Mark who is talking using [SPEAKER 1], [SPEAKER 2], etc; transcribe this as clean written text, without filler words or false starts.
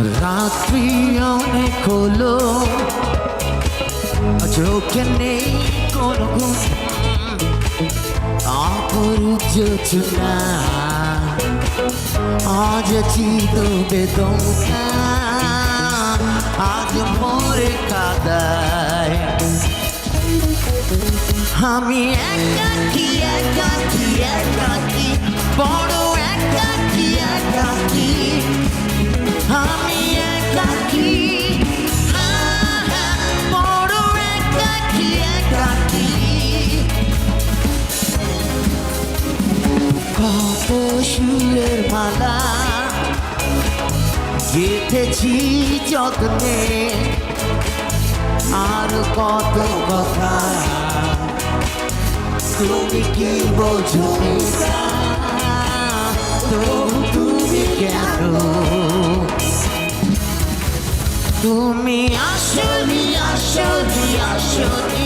[SPEAKER 1] রাত্রি অনেক হলো, চোখে নেই কোনো ঘুম, অপরূপ যোচনা আজ চিত বেদনা, আজ মরে কাদায় আমি একাকী একাকী একাকী, বড় একাকী একাকী, আমি একাকী, বড় একাকী একাকী। কত সুরের মালা গেঁথেছি যত্নে, আর কত কথা তুমি কি বোঝো না, তবু তুমি কেন, তুমি আসনি আসনি আসনি